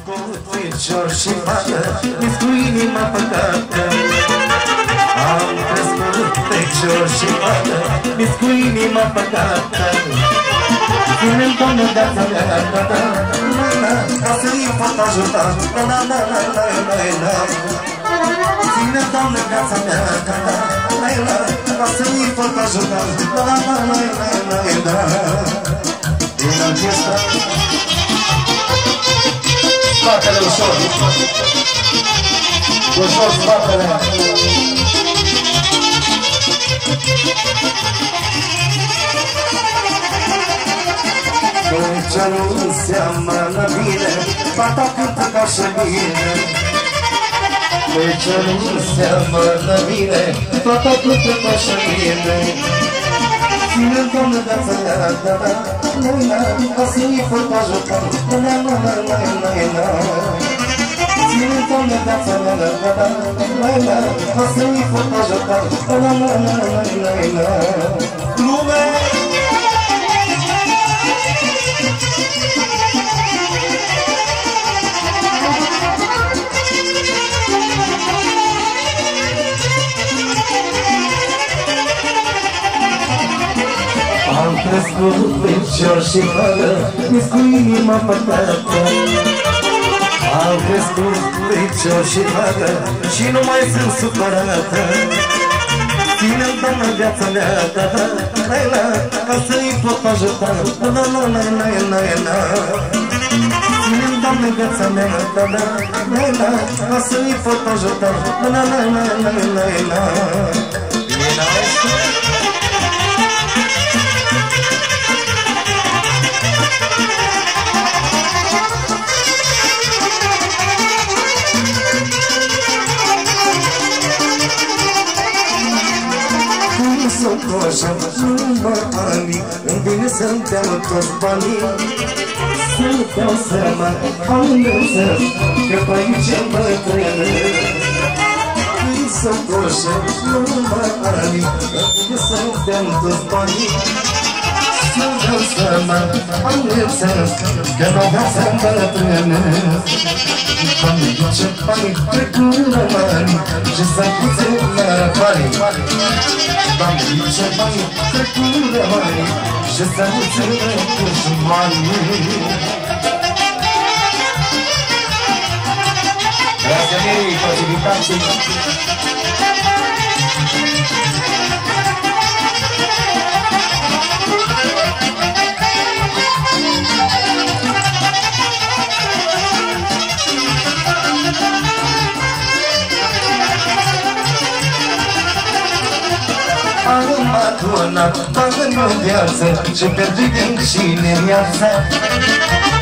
crescut picior și fată, nici cu inima păcată. Am crescut picior și fată, nici cu inima păcată. Ține-mi, Doamne, viața mea, ca să-i pot ajuta. Ține-mi, Doamne, viața mea, ca să-i pot ajuta. Din acesta spatele ușor, ușor spatele. Când ce nu înseamnă bine, fata cântă ca și mine. Când ce nu înseamnă bine, fata cântă ca și mine. Ține-mi, Doamne, viața mea, ca să-i pot ajuta. Ține-mi, Doamne, viața mea, ca să-i pot ajuta. Lume! Am crescut picior și fără, nici cu inima păcată. Am crescut picior și fără, și nu mai sunt supărată. Ține-mi, Doamne, viața mea, ca să-i pot ajuta. Ține-mi, Doamne, viața mea, ca să-i pot ajuta. Sunt coșa, numai ani, îmi vine să-mi dau toți banii. Să-mi dau seama, am înțeles, că pe aici mă trăiesc. Sunt coșa, numai ani, îmi vine să-mi dau toți banii. Să-mi dau seama, am înțeles, că n-o vrea să-mi trăiesc. Doamne, ce bani trecură mari, ce s-a puțin la bani. Doamne, ce bani trecură mari, ce s-a puțin la bani. Grazie mie, facilitații. Am adunat bani în viață și pierdut din cine viața.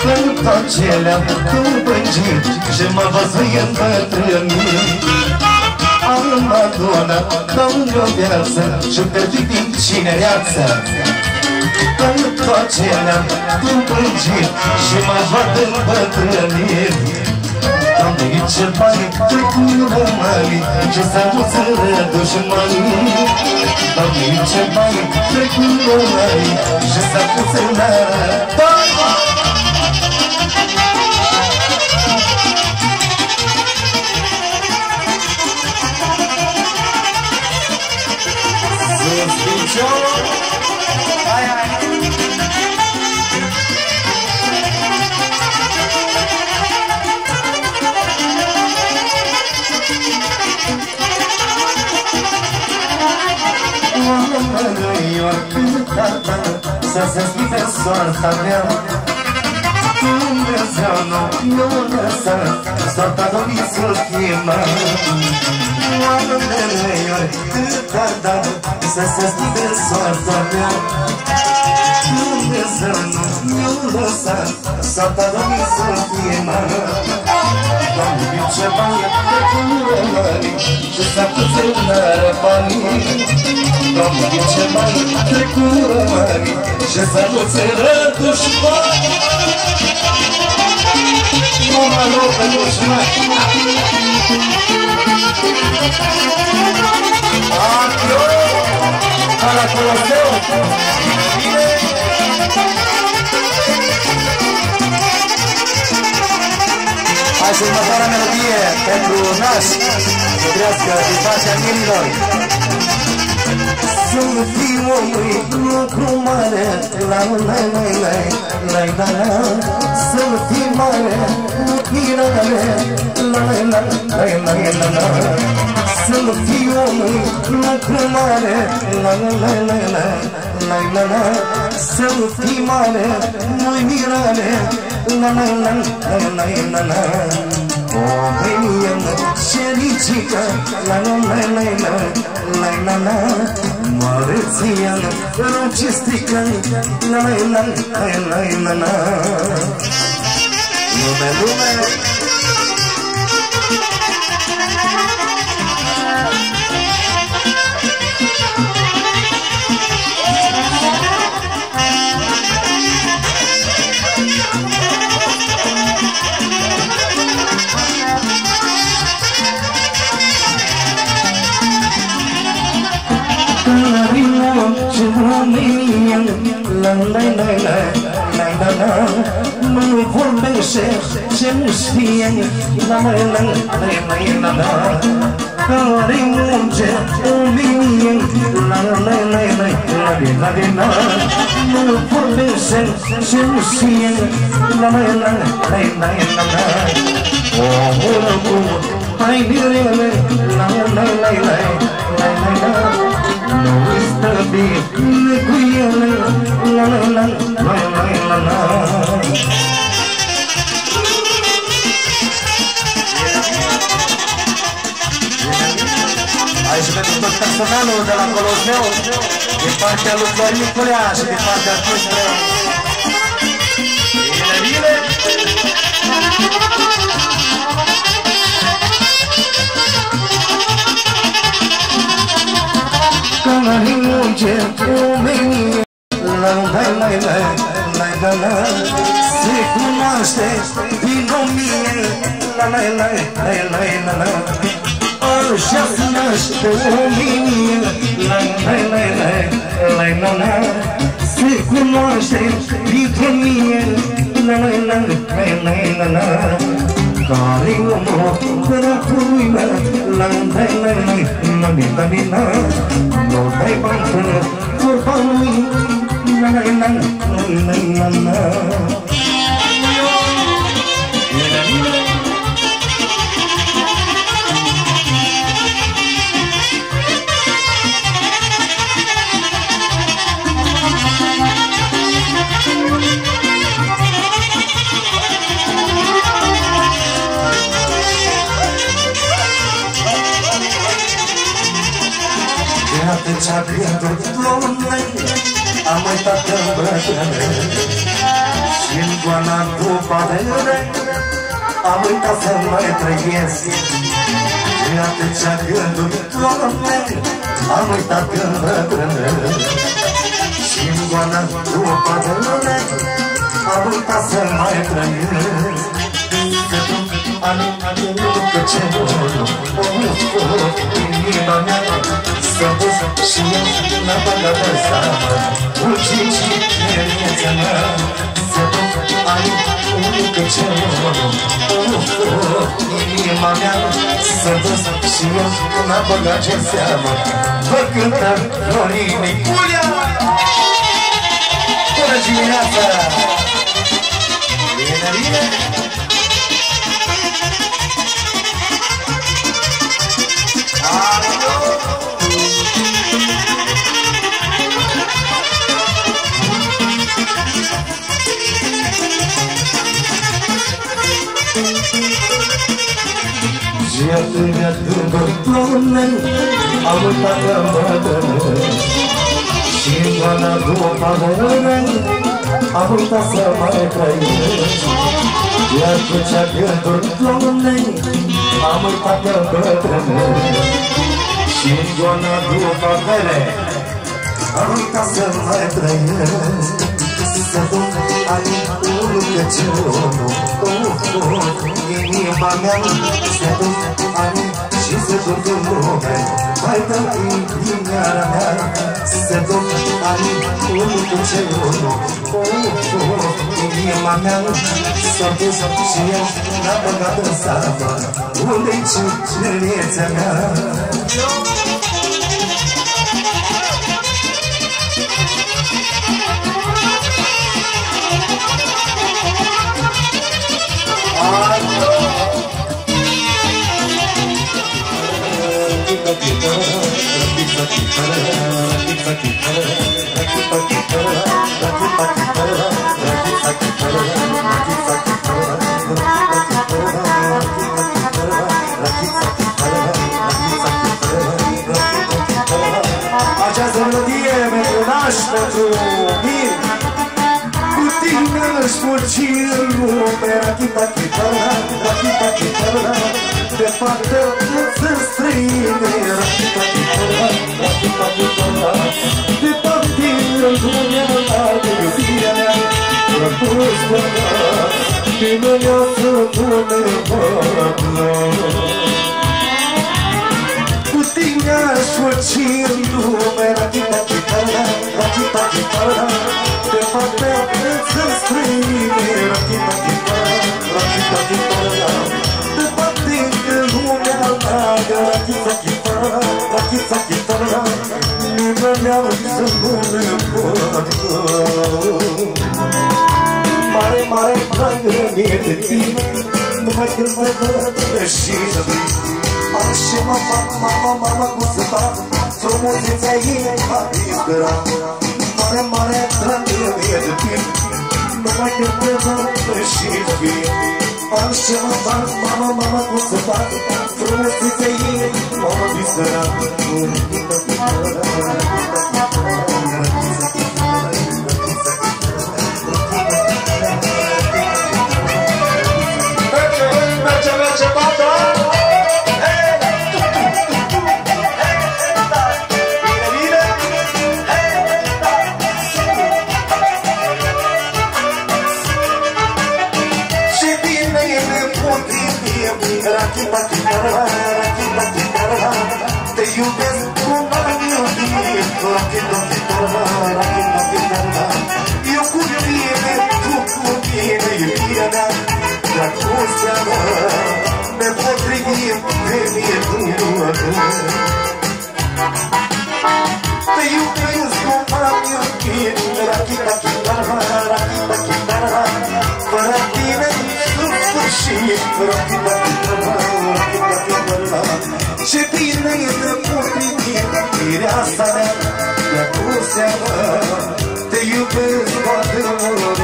Când tot ce le-am îmbângit și mă văzui îmbătrânit. Am adunat bani în viață și pierdut din cine viața. Când tot ce le-am îmbângit și mă văd îmbătrânit. Doamne, ce bani trecură mari, ce s-a muțără dușmanii. Doamne, ce bani trecură mari, ce s-a muțără bani. Sus picior, hai, hai. Să se schimbe soarta mea. Dumnezeu nu lăsa soarta lui să-l schimba. Oamenele ori cât ar da să se schimbe soarta mea. Dumnezeu nu lăsa soarta lui să-l schimba. Doamne, ce bani trecură mari, ce s-a puțin la banii. Doamne, ce bani trecură mari, ce s-a puțin la dușmani. Mama lor pe dușmani. Adio, ca la Coloseu. Hai și următoarea melodie pentru naș, să trească din partea mirilor. Să-mi fiu omul lucru mare, la la la la la la la. Să-mi fiu mare, mirare, la la la la la la. Să-mi fiu omul lucru mare, la la la la la la la la. Să-mi fiu mare, nu-i mirare, la la la la la la la. Omeniam șericică, la la la la la la la la. Mărețiam rogistică, la la la la la la la. Lume, lume! La la la la la la la. Nu vorbește ce nu știe, la la la la la la. Care munce o mine, la la la la la la la. Nu vorbește ce nu știe, la la la la la la. Omul cu hai direle, la la la la la la la. Nu stă bine cu ele, la la la la la la la. Aici pentru tot personalul de la Coloseu, din partea lui Florin Niculea și din partea artistelor. Bine, bine! Care munce omenie, la la la la la la la. Se cunoaște din omie, la la la la la la la. Așa se naște omenie, la la la la la la la. Se cunoaște din omie, la la la la la la la. Care omul dracului meu, la la la la la la la. Nu dai bani până vorba lui, la la la la la la. Atâția gânduri, Doamne, am uitat că îmbrătrâne și-n goana după avere am uitat să mai trăiesc. Și atâția gânduri, Doamne, am uitat că îmbrătrâne și-n goana după avere am uitat să mai trăiesc. Că tu ani că ce inima mea să văd și eu n-a băgat în seamă ucici viața mea. Să văd ani că ce inima mea să văd și eu n-a băgat în seamă. Vă cântă Florin Niculea. Bună dimineața! Bine, bine! Și atâtea gânduri, Doamne, am uitat că mă dără și-n goana după avere am uitat să mai trăiesc. Și atâtea gânduri, Doamne, am uitat că mă dără și-n goana după avere am uitat să mai trăiesc. Să duc ani că ce inima mea să duc ani și se duc în lume, mai dă inimioara mea, se duc ani unul cu cel unul, inima mea s-a dus și ea n-a băgat în seamă, unde-i cinerețea mea. Această melodie pentru naș, pentru mine, cu tine își furci în lume, rachita-chitara, rachita-chitara, departe nu-ți străine, rachita-chitara, rachita-chitara, departe în lumea largă, iubirea mea, răpustă mea, tine viață Dumnezeu. Cu tine aș furci în lume, rachita-chitara, rachita-chitara, departe nu-ți străine, rachita-chitara, rachita-chitara, departe în lumea largă, rachita-chitara, rachita-chitara, nimeni să nu ne poată. Mare, mare dragă mie de tine, numai când mă văd și să vrei. Și mă fac, mama, cum să fac, frumusețea ei m-a disperat. Mare, mare dragă mie de tine, numai când mă văd și să vrei. Și mă fac, mama, cum să fac, frumusețea ei m-a disperat. Merge, bata! Rachita-chitara, rachita-chitara, te iubesc cum am iubit. Rachita-chitara, rachita-chitara, eu cu tine, tu cu mine, iubirea mea, dragostea mea, ne potrivim pe mie doar. Te iubesc cum am iubit. Rachita-chitara, rachita-chitara, fără tine sfârșit, rachita-chitara, rachita-chitara, ce bine e de potrivit, mireasa mea, dragostea mea, te iubesc foarte mult.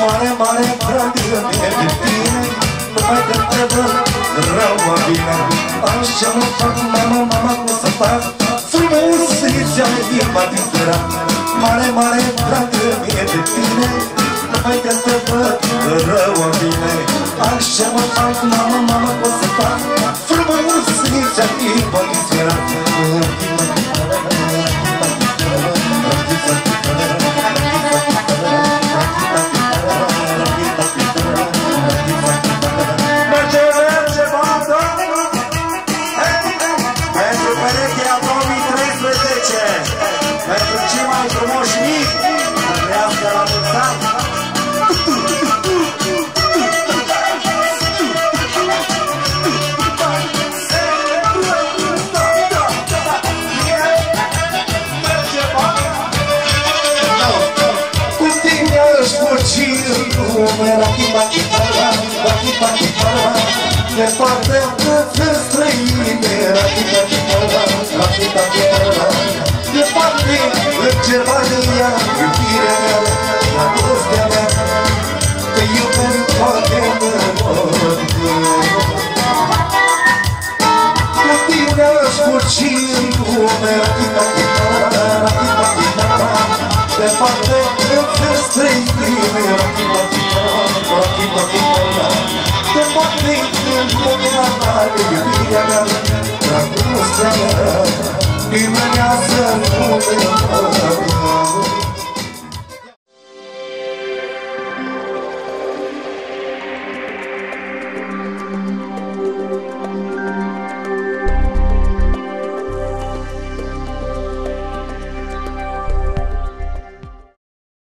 Mare, mare dragă mie de tine, numai când te văd rău mă bine. Așa mă fac, mama, cum să fac, frumusețea m-a disperat. Mare, mare dragă mie de tine, numai când te văd rău bine. Așa mă fac, mama, cum să fac, frumusețea m-a disperat. Merge, banda! Pentru perechea 2013, pentru cei mai frumoși mici, trăiască la mulți ani. Cu tine își furci în lume, rachita-chitara, rachita-chitara, departe nu-ți străine, rachita-chitara, rachita-chitara, departe în Germania, iubirea mea, dragostea mea, te iubesc foarte mult. Cu tine își furci în lume, rachita-chitara, rachita-chitara, departe nu-ți străine,